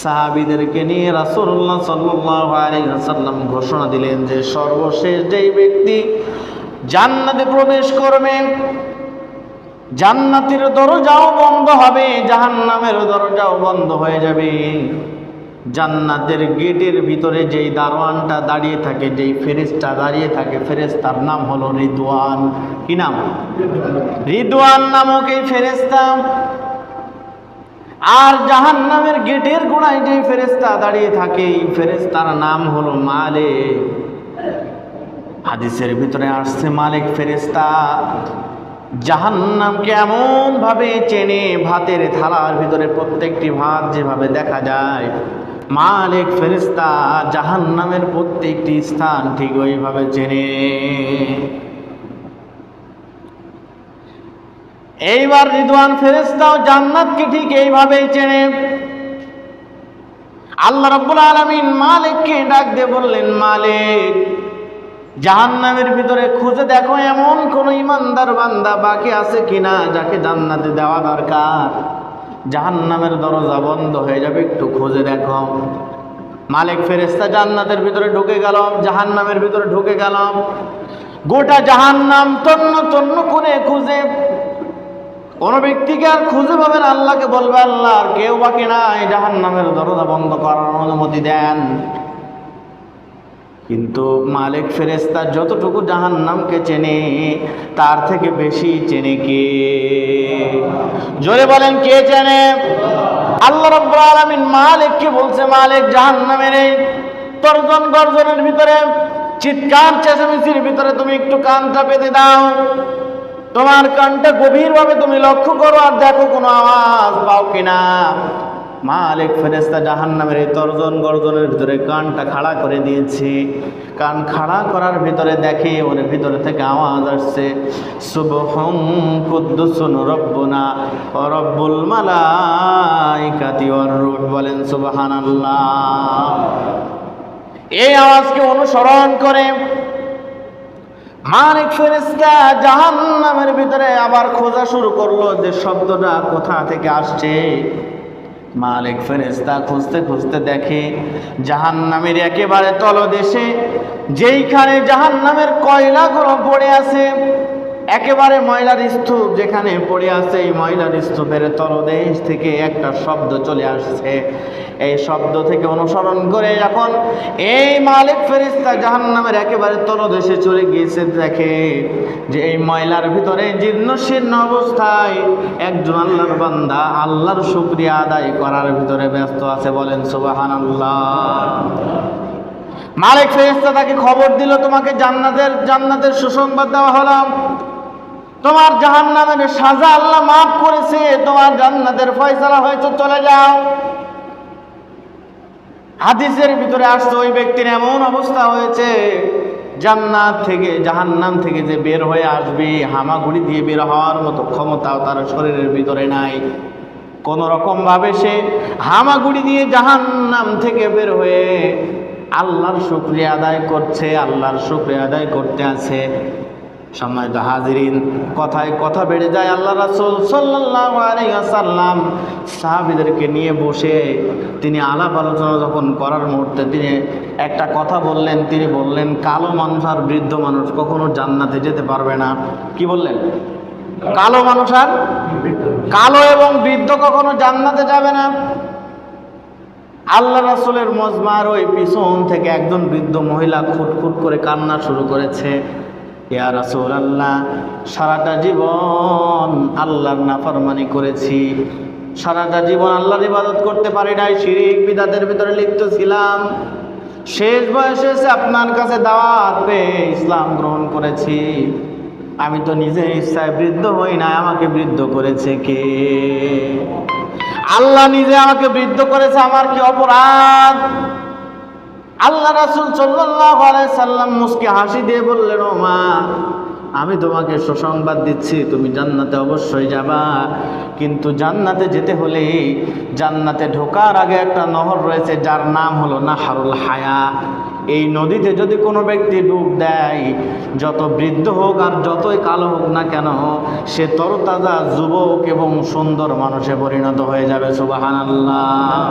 সাহাবীদেরকে নিয়ে রাসূলুল্লাহ সাল্লাল্লাহু আলাইহি ওয়াসাল্লাম ঘোষণা দিলেন যে সর্বশেষ যেই ব্যক্তি জান্নাতে প্রবেশ করবে, জান্নাতের দরজাও বন্ধ হবে, জাহান্নামের দরজাও বন্ধ হয়ে যাবে। জান্নাতের গেটের ভিতরে যেই দারোয়ানটা দাঁড়িয়ে থাকে, যেই ফেরেশতা দাঁড়িয়ে থাকে, ফেরেশতার নাম হলো রিদওয়ান। কি নাম? রিদওয়ান নামক এই ফেরেশতা। আর জাহান্নামের গেটের গোড়ায় যেই ফেরেশতা দাঁড়িয়ে থাকে, এই ফেরেশতার নাম হলো মালিক। হাদিসের ভিতরে আসছে মালিক ফেরেশতা জাহান্নামকে এমন ভাবে চেনে, ভাতের থালার ভিতরে প্রত্যেকটি ভাত যেভাবে দেখা যায়, মালিক ফেরেশতা জাহান্নামের প্রত্যেকটি স্থান ঠিক ওইভাবে চেনে। এইবার রিদওয়ান ফেরেশতাও জান্নাতকে ঠিক এইভাবেই চেনে। আল্লাহ রাব্বুল আলামিন মালিককে ডাক দিয়ে বললেন, মালিক, জাহান্নামের ভিতরে খুঁজে দেখো এমন কোন ইমানদার বান্দা বাকি আছে কিনা যাকে জান্নাতে দেওয়া দরকার। জাহান্নামের দরজা বন্ধ হয়ে যাবে, একটু খুঁজে দেখো। মালিক ফেরেশতা জান্নাতের ভিতরে ঢুকে গেল, জাহান্নামের ভিতরে ঢুকে গেল। গোটা জাহান্নাম তন্ন তন্ন করে খুঁজে কোন ব্যক্তিকে আর খুঁজে পাবেন, আল্লাহকে বলবে, আল্লাহ আর কেউ বাকি নাই, জাহান্নামের দরজা বন্ধ করার অনুমতি দেন। কিন্তু মালিক ফেরেশতা যতটুকু জাহান্নামকে চেনে তার থেকে বেশি চেনে কে? জোরে বলেন, কে চেনে? আল্লাহ রাব্বুল আলামিন মালিককে বলছে, মালিক, জাহান্নামের এই তর্জন গর্জনের ভিতরে, চিৎকার চেঁচামেচির ভিতরে তুমি একটু কানটা পেতে দাও। তোমার কানটা গভীরভাবে তুমি লক্ষ্য করো আর দেখো কোনো আওয়াজ পাও কিনা। মালিক ফেরেশতা জাহান্নামের এই তর্জন গর্জনের ভিতরে কানটা খাড়া করে দিয়েছে। কান খাড়া করার ভিতরে দেখে ওর ভিতরে থেকে আওয়াজ আসছে, সুবহান কুদ্দুসুন রব্বুনা ওয়া রব্বুল মালাইকাতি ওয়ার রূহ। বলেন সুবহানাল্লাহ। এই আওয়াজকে অনুসরণ করে মালিক ফেরেশতা জাহান্নামের ভিতরে আবার খোঁজা শুরু করলো যে শব্দটা কোথা থেকে আসছে। মালিক ফেরেশতা খুঁজতে খুঁজতে দেখে জাহান্নামের একেবারে তলদেশে, যেইখানে জাহান্নামের কয়লাগুলো পড়ে আছে, একেবারে ময়লার স্তূপ যেখানে পড়ে আছে, এই ময়লার স্তূপের তলদেশ থেকে একটা শব্দ চলে আসছে। এই শব্দ থেকে অনুসরণ করে যখন এই মালিক ফেরেশতা জাহান্নামের একেবারে তলদেশে চলে গিয়েছে, দেখে যে এই ময়লার ভিতরে জীর্ণ শীর্ণ অবস্থায় একজন আল্লাহর বান্দা আল্লাহর শুকরিয়া আদায় করার ভিতরে ব্যস্ত আছে। বলেন সুবহানাল্লাহ। মালিক ফেরেশতা তাকে খবর দিল, তোমাকে জান্নাতের সুসংবাদ দেওয়া হলো। তোমার জাহান্নামের সাজা আল্লাহ মাফ করেছে, তোমার জান্নাতের ফয়সালা হয়েছে, চলে যাও। হাদিসের ভিতরে আসছে ওই ব্যক্তির এমন অবস্থা হয়েছে, জান্নাত থেকে জাহান্নাম থেকে যে বের হয়ে আসবে, হামাগুড়ি দিয়ে বের হওয়ার মতো ক্ষমতাও তার শরীরের ভিতরে নাই। কোন রকম ভাবে সে হামাগুড়ি দিয়ে জাহান্নাম থেকে বের হয়ে আল্লাহর শুকরিয়া আদায় করছে, আল্লাহর শুকরিয়া আদায় করতে আছে। সম্মানিত হাজিরিন, কথায় কথা বেড়ে যায়। আল্লাহ রাসূল সাল্লাল্লাহু আলাইহি ওয়াসাল্লাম সাহাবীদেরকে নিয়ে বসে তিনি আলাপ আলোচনা যখন করার মুহূর্তে তিনি একটা কথা বললেন। তিনি বললেন, কালো মানুষ আর বৃদ্ধ মানুষ কখনো জান্নাতে যেতে পারবে না। কি বললেন? কালো মানুষ আর কালো এবং বৃদ্ধ কখনো জান্নাতে যাবে না। আল্লাহ রাসূলের মজমার ওই পিছন থেকে একজন বৃদ্ধ মহিলা খুটখুট করে কান্না শুরু করেছে। ইয়া রাসূলুল্লাহ, সারাটা জীবন আল্লাহর নাফরমানি করেছি, সারাটা জীবন আল্লাহর ইবাদত করতে পারি নাই, শিরক বিদআতের ভিতরে লিপ্ত ছিলাম। শেষ বয়সে এসে আপনার কাছে দাওয়াত পেয়ে ইসলাম গ্রহণ করেছি। আমি তো নিজের ইচ্ছায় বৃদ্ধ হই না, আমাকে বৃদ্ধ করেছে কে? আল্লাহ নিজে আমাকে বৃদ্ধ করেছে, আমার কি অপরাধ? আল্লাহ রাসূল সাল্লাল্লাহু আলাইহি সাল্লাম মুস্কি হাসি দিয়ে বললেন, ও মা, আমি তোমাকে সুসংবাদ দিচ্ছি, তুমি জান্নাতে অবশ্যই যাবা। কিন্তু জান্নাতে যেতে হলে জান্নাতে ঢোকার আগে একটা নহর রয়েছে, যার নাম হলো নাহরুল হায়া। এই নদীতে যদি কোনো ব্যক্তি ডুব দেয়, যত বৃদ্ধ হোক আর যতই কালো হোক না কেন, সে তরতাজা যুবক এবং সুন্দর মানুষে পরিণত হয়ে যাবে। সুবহানাল্লাহ।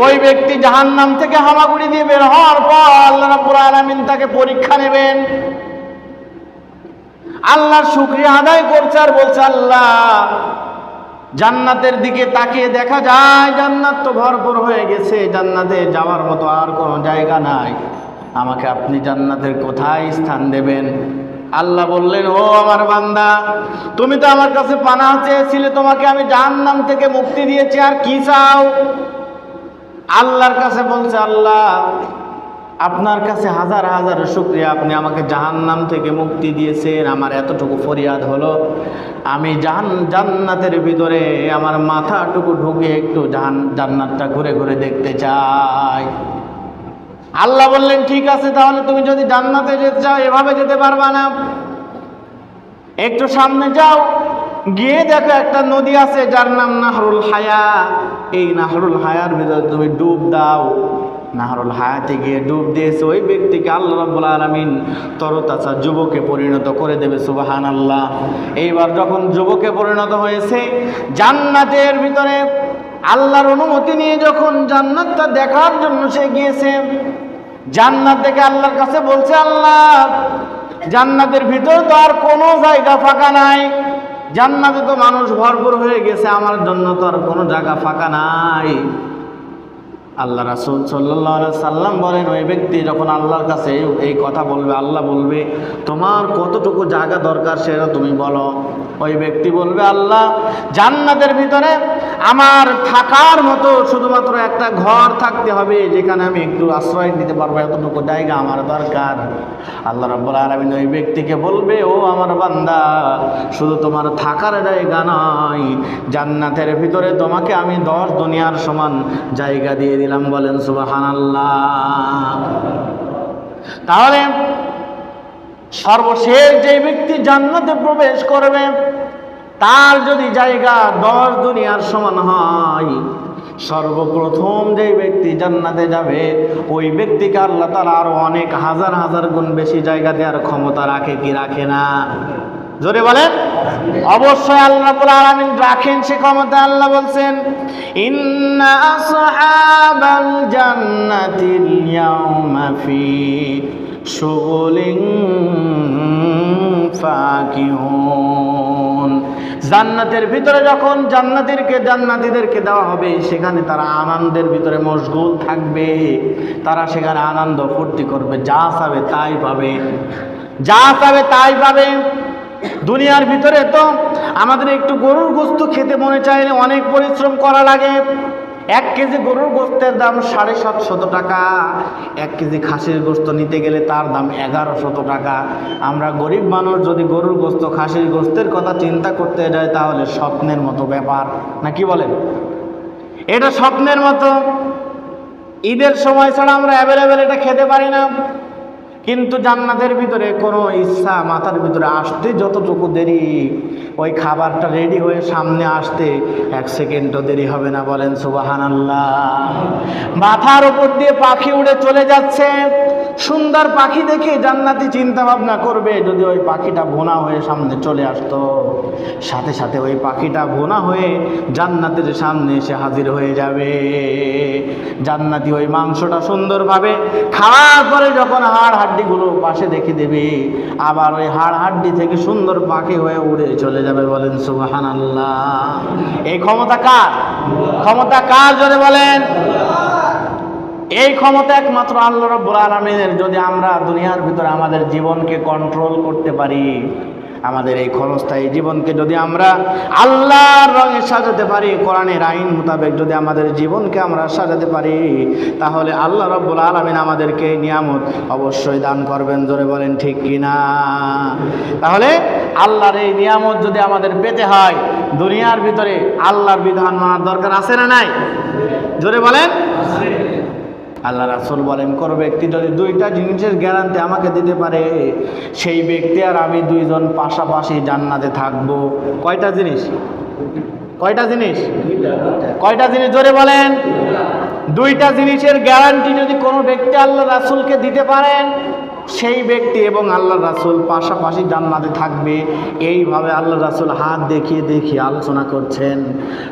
ওই ব্যক্তি জাহান্নাম থেকে হামাগুড়ি দিয়ে বের হওয়ার পর আল্লাহ রাব্বুল আলামিন তাকে পরীক্ষা নেবেন। আল্লাহর শুকরিয়া আদায় করছে আর বলছে, আল্লাহ জান্নাতের দিকে তাকিয়ে দেখা যায় জান্নাত তো ভরপুর হয়ে গেছে, জান্নাতে যাওয়ার মতো আর কোনো জায়গা নাই, আমাকে আপনি জান্নাতের কোথায় স্থান দেবেন? আল্লাহ বললেন, ও আমার বান্দা, তুমি তো আমার কাছে পানাহ চেয়েছিলে, তোমাকে আমি জাহান্নাম থেকে মুক্তি দিয়েছি, আর কি চাও? আল্লাহর কাছে বলছে, আল্লাহ আপনার কাছে হাজার হাজার শুকরিয়া, আপনি আমাকে জাহান্নাম থেকে মুক্তি দিয়েছেন, আমার এতটুকু ফরিয়াদ হলো আমি জান্নাতের ভিতরে আমার মাথাটুকু ঢুকে একটু জান্নাতটা ঘুরে ঘুরে দেখতে চাই। আল্লাহ বললেন, ঠিক আছে, তাহলে তুমি যদি জান্নাতে যেতে চাও এভাবে যেতে পারবা না, একটু সামনে যাও, গিয়ে দেখো একটা নদী আছে যার নাম নাহরুল হায়া, এই নাহরুল হায়ার ভিতরে তুমি ডুব দাও। নাহরুল হায়াতে গিয়ে ডুব দিয়েছে ওই ব্যক্তিকে আল্লাহ রাব্বুল আলামিন তরতাজা যুবকে পরিণত করে দেবে। সুবহানাল্লাহ। এইবার যখন যুবকে পরিণত হয়েছে, জান্নাতের ভিতরে আল্লাহর অনুমতি নিয়ে যখন জান্নাতটা দেখার জন্য সে গিয়েছে, জান্নাত দেখে আল্লাহর কাছে বলছে, আল্লাহ জান্নাতের ভিতর তো আর কোনো জায়গা ফাঁকা নাই, জান্নাতে তো মানুষ ভরপুর হয়ে গেছে, আমার জন্য তো আর কোনো জায়গা ফাঁকা নাই। আল্লাহ রাসূল সাল্লাল্লাহু আলাইহি সাল্লাম বলেন, ওই ব্যক্তি যখন আল্লাহর কাছে এই কথা বলবে, আল্লাহ বলবে, তোমার কতটুকু জায়গা দরকার সেটা তুমি বলো। ওই ব্যক্তি বলবে, আল্লাহ জান্নাতের ভিতরে আমার থাকার মতো শুধুমাত্র একটা ঘর থাকতে হবে, যেখানে আমি একটু আশ্রয় নিতে পারবো, এতটুকু জায়গা আমার দরকার। আল্লাহ রাব্বুল আলামিন ওই ব্যক্তিকে বলবে, ও আমার বান্দা, শুধু তোমার থাকার জায়গা নয়, জান্নাতের ভিতরে তোমাকে আমি 10 দুনিয়ার সমান জায়গা দিয়ে দিলাম। বলেন সুবহানাল্লাহ। তাহলে সর্বশেষ যে ব্যক্তি জান্নাতে প্রবেশ করবে, তার যদি জায়গা 10 দুনিয়ার সমান হয়, সর্বপ্রথম যে ব্যক্তি জান্নাতে যাবে ওই ব্যক্তিকে আল্লাহ তাআলা আরো অনেক হাজার হাজার গুণ বেশি জায়গা দেওয়ার ক্ষমতা রাখে কি রাখে না? জোরে বলেন। অবশ্যই আল্লাহ রাব্বুল আলামিন রাখেন সে ক্ষমতা। আল্লাহ বলছেন, ইন্না আসহাবাল জান্নাতিল ইয়াউমা ফি শুগুলিন ফাকিহুন। জান্নাতের ভিতরে যখন জান্নাতীদেরকে দেওয়া হবে, সেখানে তারা আনন্দের ভিতরে মশগুল থাকবে, তারা সেখানে আনন্দ ফুর্তি করবে, যা চাবে তাই পাবে, যা চাবে তাই পাবে। দুনিয়ার ভিতরে তো আমাদের একটু গরুর গোশত খেতে মনে চাইলে অনেক পরিশ্রম করা লাগে। 1 কেজি গরুর গোশতের দাম 750 টাকা, 1 কেজি খাসির গোশত নিতে গেলে তার দাম 1100 টাকা। আমরা গরিব মানুষ যদি গরুর গোশত খাসির গোশতের কথা চিন্তা করতে যাই, তাহলে স্বপ্নের মতো ব্যাপার, না কি বলেন? এটা স্বপ্নের মতো। ঈদের সময় ছাড়া আমরা অ্যাভেলেবেল এটা খেতে পারি না, কিন্তু জান্নাতের ভিতরে কোনো ইচ্ছা মাথার ভিতরে আসতে যতটুকু দেরি, ওই খাবারটা রেডি হয়ে সামনে আসতে 1 সেকেন্ডও দেরি হবে না। বলেন সুবহানাল্লাহ। মাথার উপর দিয়ে পাখি উড়ে চলে যাচ্ছে, সুন্দর পাখি দেখে জান্নাতি চিন্তা ভাবনা করবে, যদি ওই পাখিটা বোনা হয়ে সামনে চলে আসতো, সাথে সাথে ওই পাখিটা বোনা হয়ে জান্নাতের সামনে এসে হাজির হয়ে যাবে। জান্নাতি ওই মাংসটা সুন্দরভাবে খাওয়ার পরে যখন হাড় হাড্ডিগুলো পাশে রেখে দেবে, আবার ওই হাড় হাড্ডি থেকে সুন্দর পাখি হয়ে উড়ে চলে যাবে। বলেন সুবহানাল্লাহ। এই ক্ষমতা কার? ক্ষমতা কার? জোরে বলেন। এই ক্ষমতা একমাত্র আল্লাহ রাব্বুল আলামিনের। যদি আমরা দুনিয়ার ভিতরে আমাদের জীবনকে কন্ট্রোল করতে পারি, আমাদের এই ক্ষণস্থায়ী জীবনকে যদি আমরা আল্লাহর রঙে সাজাতে পারি, কোরআনের আইন মোতাবেক যদি আমাদের জীবনকে আমরা সাজাতে পারি, তাহলে আল্লাহ রাব্বুল আলামিন আমাদেরকে নিয়ামত অবশ্যই দান করবেন। জোরে বলেন ঠিক কিনা? তাহলে আল্লাহর এই নিয়ামত যদি আমাদের পেতে হয়, দুনিয়ার ভিতরে আল্লাহর বিধান মানার দরকার আছে না নাই? জোরে বলেন। আল্লাহ রাসূল বলেন, কোন ব্যক্তি যদি 2টা জিনিসের গ্যারান্টি আমাকে দিতে পারে, সেই ব্যক্তি আর আমি 2 জন পাশাপাশি জান্নাতে থাকবো। কয়টা জিনিস? কয়টা জিনিস? কয়টা জিনিস? জোরে বলেন। 2টা জিনিসের গ্যারান্টি যদি কোনো ব্যক্তি আল্লাহ রাসূলকে দিতে পারেন, সেই ব্যক্তি এবং আল্লাহ রাসূল পাশাপাশি জান্নাতে থাকবে। এইভাবে আল্লাহ রাসূল হাত দেখিয়ে দেখিয়ে আলোচনা করছেন।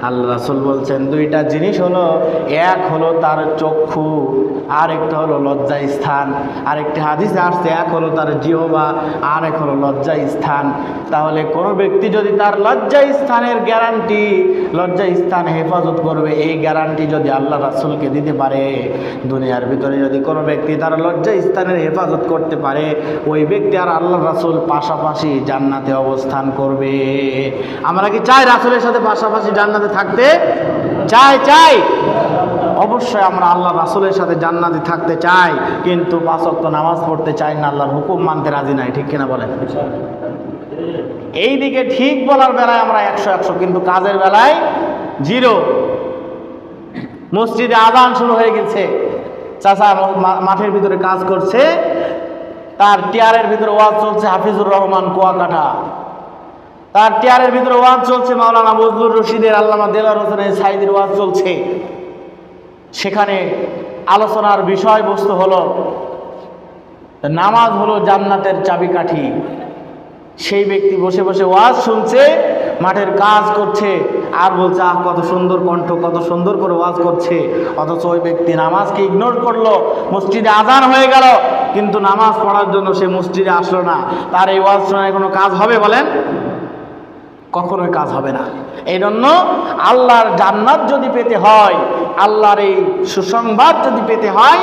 আল্লাহ রাসূল বলছেন দুইটা জিনিস হলো, এক হলো তার চক্ষু, আর একটা হলো লজ্জা স্থান। আরেকটি হাদিসে আসছে এক হলো তার জিহ্বা, আর এক হলো লজ্জা স্থান। তাহলে কোনো ব্যক্তি যদি তার লজ্জা স্থানের গ্যারান্টি, লজ্জা স্থান হেফাজত করবে, এই গ্যারান্টি যদি আল্লাহ রাসূলকে দিতে পারে, দুনিয়ার ভিতরে যদি কোনো ব্যক্তি তার লজ্জা স্থানের হেফাজত করতে পারে, ওই ব্যক্তি আর আল্লাহ রাসূল পাশাপাশি জান্নাতে অবস্থান করবে। আমরা কি চাই রাসূলের সাথে পাশাপাশি জান্নাতে থাকতে? চাই। অবশ্যই আমরা আল্লাহ রাসূলের সাথে জান্নাতে থাকতে চাই, কিন্তু 5 ওয়াক্ত নামাজ পড়তে চাই না, আল্লাহর হুকুম মানতে রাজি নাই। ঠিক কিনা বলেন? এই দিকে ঠিক বলার বেলায় আমরা 100, কিন্তু কাজের বেলায় 0। মসজিদে আযান শুরু হয়ে গেছে, চাচা মাঠের ভিতরে কাজ করছে, তার টিয়ারের ভিতরে ওয়াজ চলছে হাফিজুর রহমান কুয়াকাটা, তার টিয়ারের ভিতরে ওয়াজ চলছে মাওলানা বজলুর রশিদের, আল্লামা দেলোয়ার হোসেনের সাইদির ওয়াজ চলছে। সেখানে আলোচনার বিষয়বস্তু হলো নামাজ হলো জান্নাতের চাবিকাঠি। সেই ব্যক্তি বসে বসে ওয়াজ শুনছে, মাঠের কাজ করছে, আর বলছে আহ কত সুন্দর কণ্ঠ, কত সুন্দর করে ওয়াজ করছে। অথচ ওই ব্যক্তি নামাজকে ইগনোর করলো, মসজিদে আযান হয়ে গেল, কিন্তু নামাজ পড়ার জন্য সে মসজিদে আসলো না। তার এই ওয়াজ শোনায় কোনো কাজ হবে বলেন? কখনোই কাজ হবে না। এই জন্য আল্লাহর জান্নাত যদি পেতে হয়, আল্লাহর এই সুসংবাদ যদি পেতে হয়,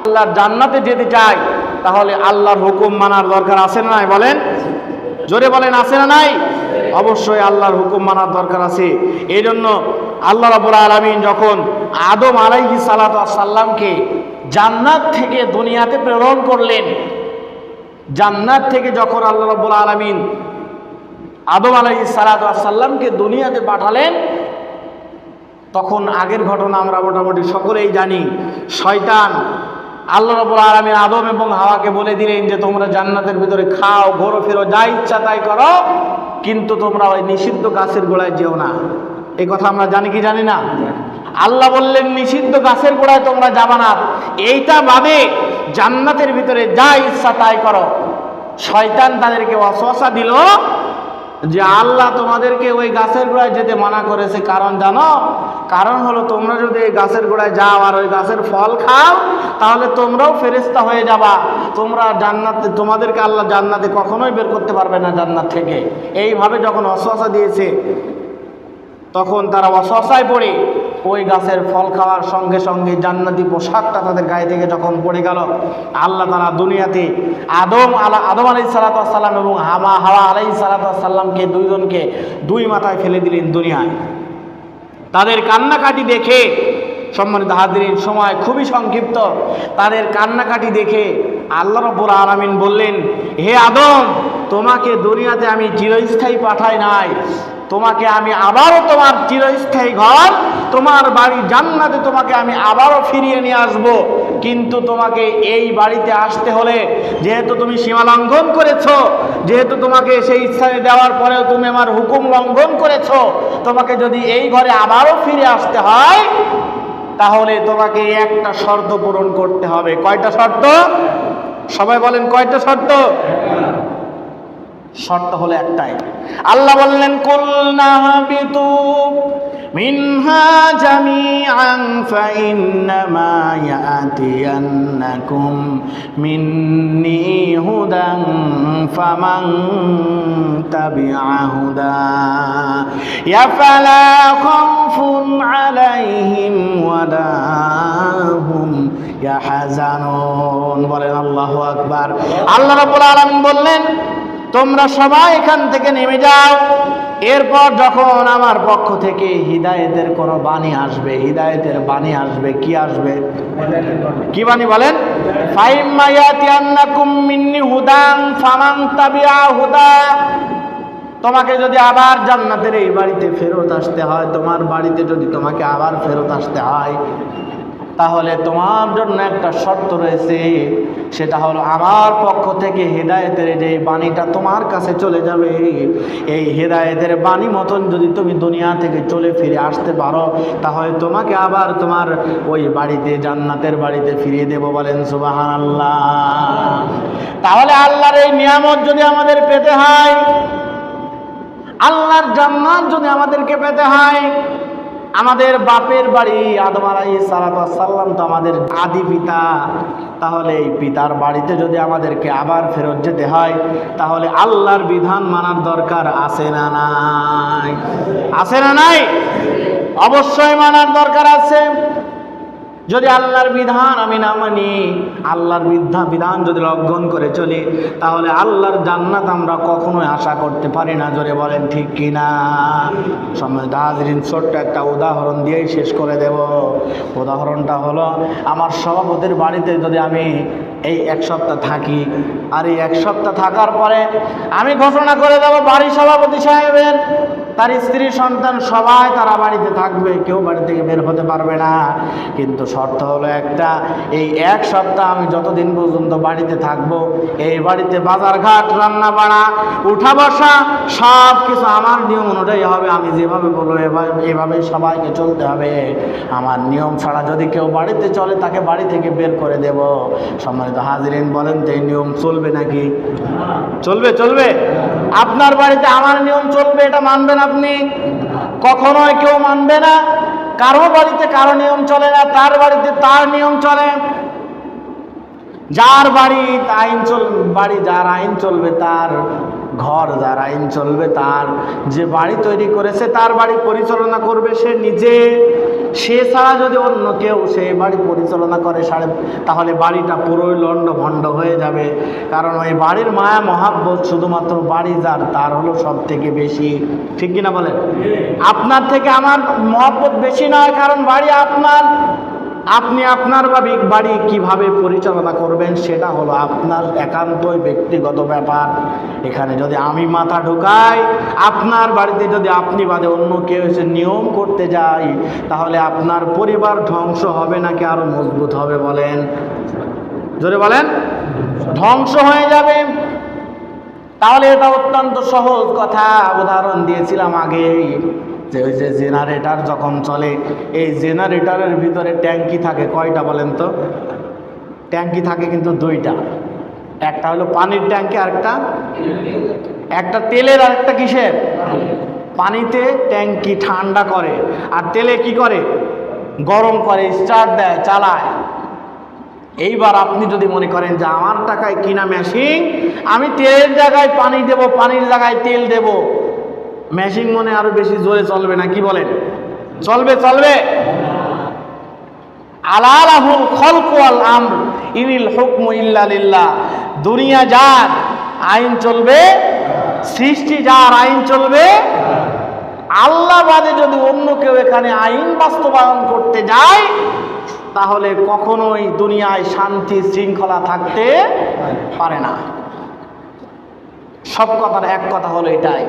আল্লাহর জান্নাতে যেতে চাই, তাহলে আল্লাহর হুকুম মানার দরকার আছে না নাই? বলেন, জোরে বলেন, আছে না নাই? অবশ্যই আল্লাহর হুকুম মানার দরকার আছে। এই জন্য আল্লাহ রাব্বুল আলামিন যখন আদম আলাইহিস সালাতু ওয়াস সালামকে জান্নাত থেকে দুনিয়াতে প্রেরণ করলেন, জান্নাত থেকে যখন আল্লাহ রাব্বুল আলামিন আদম আলাইহিস সালাতু ওয়াস সালামকে দুনিয়াতে পাঠালেন, তখন আগের ঘটনা আমরা মোটামুটি সকলেই জানি। শয়তান আল্লাহ রাব্বুল আলামিন আদম এবং হাওয়াকে বলে দিলেন যে তোমরা জান্নাতের ভিতরে খাও, ঘোরো ফেরো, যা ইচ্ছা তাই করো, কিন্তু তোমরা ওই নিষিদ্ধ গাছের গোড়ায় যেও না। এই কথা আমরা জানি কি জানি না? আল্লাহ বললেন নিষিদ্ধ গাছের গোড়ায় তোমরা যাবা না, এইটা বাদে জান্নাতের ভিতরে যা ইচ্ছা তাই করো। শয়তান তাদেরকে ওয়াসওয়াসা দিল যে আল্লাহ তোমাদেরকে ওই গাছের গোড়ায় যেতে মানা করেছে, কারণ জানো? কারণ হলো তোমরা যদি এই গাছের গোড়ায় যাও আর ওই গাছের ফল খাও, তাহলে তোমরাও ফেরেশতা হয়ে যাবা, তোমরা জান্নাতে, তোমাদেরকে আল্লাহ জান্নাতে কখনোই বের করতে পারবে না জান্নাত থেকে। এইভাবে যখন ওয়াসওয়াসা দিয়েছে, তখন তারা ওয়াসওয়াসায় পড়ে ওই গাছের ফল খাওয়ার সঙ্গে সঙ্গে জান্নাতি পোশাকটা তাদের গায়ে থেকে যখন পড়ে গেল, আল্লাহ তাআলা দুনিয়াতে আদম আলাইহিস সালাতু ওয়াস সালাম এবং হাওয়া আলাইহিস সালাতু ওয়াস সালামকে দুইজনকে দুই মাথায় ফেলে দিলেন দুনিয়ায়। তাদের কান্নাকাটি দেখে, সম্মানিত হাজিরিন, সময় খুবই সংক্ষিপ্ত, তাদের কান্নাকাটি দেখে আল্লাহ রাব্বুল আলামিন বললেন, হে আদম, তোমাকে দুনিয়াতে আমি চিরস্থায়ী পাঠাই নাই, তোমাকে আমি আবারও তোমার চিরস্থায়ী ঘর, তোমার বাড়ি জান্নাতে তোমাকে আমি আবারও ফিরিয়ে নিয়ে আসব। কিন্তু তোমাকে এই বাড়িতে আসতে হলে, যেহেতু তুমি সীমা লঙ্ঘন করেছো, যেহেতু তোমাকে সেই স্থানে দেওয়ার পরেও তুমি আমার হুকুম লঙ্ঘন করেছো, তোমাকে যদি এই ঘরে আবারও ফিরে আসতে হয়, তাহলে তোমাকে একটা শর্ত পূরণ করতে হবে। কয়টা শর্ত? সবাই বলেন, কয়টা শর্ত? শর্ত হলো একটাই। আল্লাহ বললেন, কুলনা হাবিতু মিনহা জামিআন ফাইন্নামা ইয়াতিয়ান্নাকুম মিন্নি হুদান ফামান তাবিআ হুদায়া ফালা খাউফুন আলাইহিম ওয়ালা হুম ইয়াহজানুন। বলেন আল্লাহু আকবার। আল্লাহ রাব্বুল আলামিন বললেন, তোমরা সবাই এখান থেকে নেমে যাও, এরপর যখন আমার পক্ষ থেকে হিদায়েতের কোনো বাণী আসবে, হিদায়েতের বাণী আসবে, কি আসবে? কি বাণী বলেন? ফাইম্মা ইয়াতিয়ান্নাকুম মিন্নি হুদান ফামান তাবিআ হুদা। তোমাকে যদি আবার জান্নাতের এই বাড়িতে ফেরত আসতে হয়, তোমার বাড়িতে যদি তোমাকে আবার ফেরত আসতে হয়, তাহলে তোমার জন্য একটা শর্ত রয়েছে, সেটা হলো আমার পক্ষ থেকে হেদায়েতের যে বাণীটা তোমার কাছে চলে যাবে, এই হেদায়েতের বাণী মতন যদি তুমি দুনিয়া থেকে চলে ফিরে আসতে পারো, তাহলে তোমাকে আবার তোমার ওই বাড়িতে, জান্নাতের বাড়িতে ফিরিয়ে দেব। বলেন সুবহানাল্লাহ। তাহলে আল্লাহর এই নিয়ামত যদি আমাদের পেতে হয়, আল্লাহর জান্নাত যদি আমাদেরকে পেতে হয়, আমাদের বাপের বাড়ি আদম আলাইহিস সালাম তো আমাদের আদি পিতা, তাহলে এই পিতার বাড়িতে যদি আমাদেরকে আবার ফেরত যেতে হয়, তাহলে আল্লাহর বিধান মানার দরকার আছে না নাই? আছে না নাই? অবশ্যই মানার দরকার আছে। যদি আল্লাহর বিধান আমি না মানি, আল্লাহর বিধান যদি লঙ্ঘন করে চলি, তাহলে আল্লাহর জান্নাত আমরা কখনোই আশা করতে পারি না। জোরে বলেন ঠিক কিনা? সম্মানিত হাজিরিন, ছোট্ট একটা উদাহরণ দিয়েই শেষ করে দেব। উদাহরণটা হলো, আমার সভাপতির বাড়িতে যদি আমি এই এক সপ্তাহ থাকি, আর এই এক সপ্তাহ থাকার পরে আমি ঘোষণা করে দেব বাড়ির সভাপতি সাহেবের, তার স্ত্রী সন্তান সবাই তারা বাড়িতে থাকবে, কেউ বাড়ি থেকে বের হতে পারবে না। কিন্তু শর্ত হলো একটা, এই এক সপ্তাহ আমি যতদিন পর্যন্ত বাড়িতে থাকবো, এই বাড়িতে বাজারঘাট, রান্না বাড়া, উঠা বসা সব কিছু আমার নিয়ম অনুযায়ী হবে। আমি যেভাবে বলবো এভাবে সবাইকে চলতে হবে। আমার নিয়ম ছাড়া যদি কেউ বাড়িতে চলে, তাকে বাড়ি থেকে বের করে দেব। সম্মানিত হাজিরিন, বলেন তো এই নিয়ম চলবে নাকি? চলবে? চলবে? আপনার বাড়িতে আমার নিয়ম চলবে, এটা মানবেন আপনি? কখনোই কেউ মানবে না। কারো বাড়িতে কারো নিয়ম চলে না, তার বাড়িতে তার নিয়ম চলে। যার বাড়ি আইন বাড়ি যার আইন চলবে, তার ঘর যার আইন চলবে, তার যে বাড়ি তৈরি করেছে তার বাড়ি পরিচালনা করবে সে নিজে। সে ছাড়া যদি অন্য কেউ সেই বাড়ি পরিচালনা করে, তাহলে বাড়িটা পুরোই লণ্ডভণ্ড হয়ে যাবে। কারণ ওই বাড়ির মায়া মহাব্বত শুধুমাত্র বাড়ি যার, তার হলো সব থেকে বেশি। ঠিক কিনা বলেন? আপনার থেকে আমার মহাব্বত বেশি নয়, কারণ বাড়ি আপনার। আপনি আপনার বাড়ি কিভাবে পরিচালনা করবেন, সেটা হলো আপনার একান্তই ব্যক্তিগত ব্যাপার। এখানে যদি আমি মাথা ঢুকাই, আপনার বাড়িতে যদি আপনি বাদে অন্য কেউ এসে নিয়ম করতে যায়, তাহলে আপনার পরিবার ধ্বংস হবে নাকি আরো মজবুত হবে? বলেন, জোরে বলেন। ধ্বংস হয়ে যাবে। তাহলে এটা অত্যন্ত সহজ কথা, উদাহরণ দিয়েছিলাম আগেই, যে ওই যে জেনারেটর যখন চলে, এই জেনারেটরের ভিতরে ট্যাঙ্কি থাকে কয়টা বলেন তো? ট্যাঙ্কি থাকে কিন্তু দুইটা। একটা হলো পানির ট্যাঙ্কি, আর একটা তেলের, আর একটা কিসের? পানিতে ট্যাঙ্কি ঠান্ডা করে, আর তেলে কি করে? গরম করে, স্টার্ট দেয়, চালায়। এইবার আপনি যদি মনে করেন যে আমার টাকায় কিনা মেশিন, আমি তেলের জায়গায় পানি দেব, পানির জায়গায় তেল দেব, মেশিন মনে আরো বেশি জোরে চলবে না? কি বলেন? চলবে? চলবে। আলা লাহুল খালকু ওয়াল আমর ইনিল হুকমু ইল্লা লিল্লাহ। দুনিয়া যার, আইন চলবে। সৃষ্টি যার, আইন চলবে। আল্লাহ বাদে যদি অন্য কেউ এখানে আইন বাস্তবায়ন করতে যায়, তাহলে কখনোই দুনিয়ায় শান্তি শৃঙ্খলা থাকতে পারে না। সব কথার এক কথা হলো এটাই।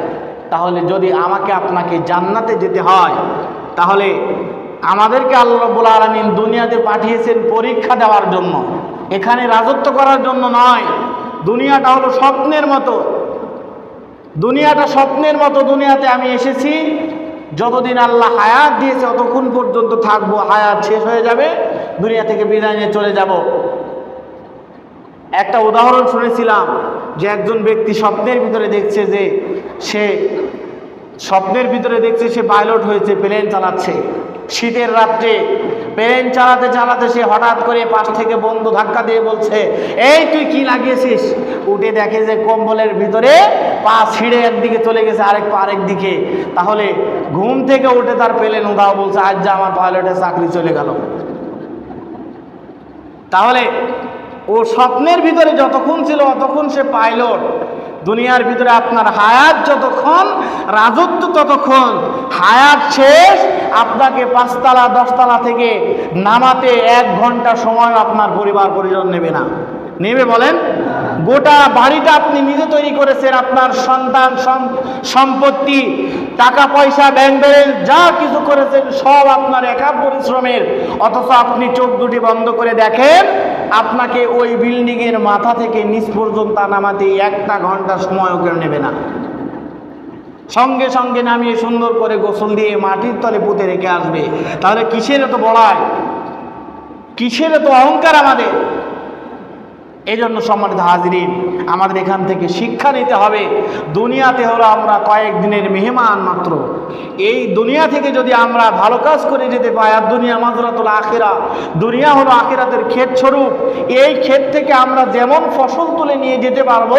তাহলে যদি আমাকে আপনাকে জান্নাতে যেতে হয়, তাহলে আমাদেরকে আল্লাহ রাব্বুল আলামিন দুনিয়াতে পাঠিয়েছেন পরীক্ষা দেওয়ার জন্য, এখানে রাজত্ব করার জন্য নয়। দুনিয়াটা হলো স্বপ্নের মতো। দুনিয়াটা স্বপ্নের মতো। দুনিয়াতে আমি এসেছি, যতদিন আল্লাহ হায়াত দিয়েছে ততক্ষণ পর্যন্ত থাকবো, হায়াত শেষ হয়ে যাবে, দুনিয়া থেকে বিদায় নিয়ে চলে যাব। একটা উদাহরণ শুনেছিলাম যে একজন ব্যক্তি স্বপ্নের ভিতরে দেখছে যে সে পাইলট হয়েছে, প্লেন চালাচ্ছে। শীতের রাত্রে প্লেন চালাতে চালাতে সে হঠাৎ করে পাশ থেকে বন্ধু ধাক্কা দিয়ে বলছে, এই তুই কি লাগিয়েছিস? উঠে দেখে যে কম্বলের ভিতরে পা ছিঁড়ে একদিকে চলে গেছে, আরেক পা আরেক দিকে। তাহলে ঘুম থেকে উঠে তার প্লেন উধাও, বলছে আজ যা আমার পাইলটের চাকরি চলে গেল। তাহলে ও স্বপ্নের ভিতরে যতক্ষণ ছিল ততক্ষণ সে পাইলট। দুনিয়ার ভিতরে আপনার হায়াত যতক্ষণ, রাজত্ব ততক্ষণ। হায়াত শেষ, আপনাকে 5 তলা 10 তলা থেকে নামাতে 1 ঘন্টা সময় আপনার পরিবার পরিজন নেবে না। নেবে? বলেন। গোটা বাড়িটা আপনি নিজে তৈরি করেছেন, আপনার সন্তান সম্পত্তি টাকা পয়সা ব্যাংক ব্যালেন্স যা কিছু করেছেন সব আপনার একা পরিশ্রমের, অথচ আপনি চোখ দুটি বন্ধ করে দেখেন আপনাকে ওই বিল্ডিং এর মাথা থেকে নিচ পর্যন্ত নামাতে 1টা ঘন্টা সময়ও কেউ নেবে না। সঙ্গে সঙ্গে নামিয়ে সুন্দর করে গোসল দিয়ে মাটির তলে পুঁতে রেখে আসবে। তাহলে কিসের এত বড়াই, কিসের এত অহংকার আমাদের? এই জন্য সম্মানিত হাজিরিন, আমাদের এখান থেকে শিক্ষা নিতে হবে। দুনিয়াতে হলো আমরা কয়েকদিনের মেহমান মাত্র। এই দুনিয়া থেকে যদি আমরা ভালো কাজ করে যেতে পাই, আর দুনিয়া মাজরাতুল আখিরা, দুনিয়া হলো আখিরাতের ক্ষেত স্বরূপ। এই ক্ষেত থেকে আমরা যেমন ফসল তুলে নিয়ে যেতে পারবো,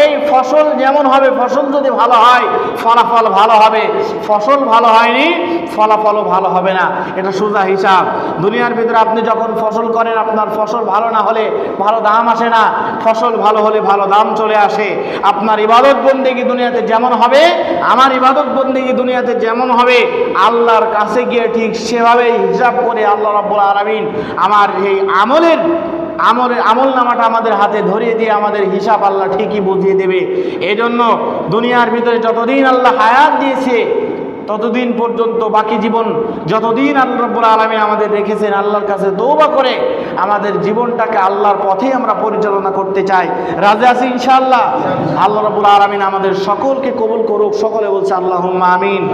এই ফসল যেমন হবে, ফসল যদি ভালো হয় ফলাফল ভালো হবে, ফসল ভালো হয়নি ফলাফলও ভালো হবে না। এটা সোজা হিসাব। দুনিয়ার ভিতরে আপনি যখন ফসল করেন, আপনার ফসল ভালো না হলে ভালো দাম আসে না, ফসল ভালো হলে ভালো দাম চলে আসে। আপনার ইবাদত বন্দেগী দুনিয়াতে যেমন হবে, আমার ইবাদত বন্দেগী দুনিয়াতে যেমন হবে, আল্লাহর কাছে গিয়ে ঠিক সেভাবেই হিসাব করে আল্লাহ রাব্বুল আলামিন আমার এই আমল নামাটা আমাদের হাতে ধরিয়ে দিয়ে আমাদের হিসাব আল্লাহ ঠিকই বুঝিয়ে দেবে। এই জন্য দুনিয়ার ভিতরে যতদিন আল্লাহ হায়াত দিয়েছে ততদিন পর্যন্ত, বাকি জীবন যতদিন আল্লাহ রাব্বুল আলামিন আমাদের রেখেছেন, আল্লাহর কাছে তওবা করে আমাদের জীবনটাকে আল্লাহর পথেই আমরা পরিচালনা করতে চাই। রাজি আছি ইনশাআল্লাহ? আল্লাহ রাব্বুল আলামিন আমাদের সকলকে কবুল করুক। সকলে বলছে আল্লাহুম্মা আমিন।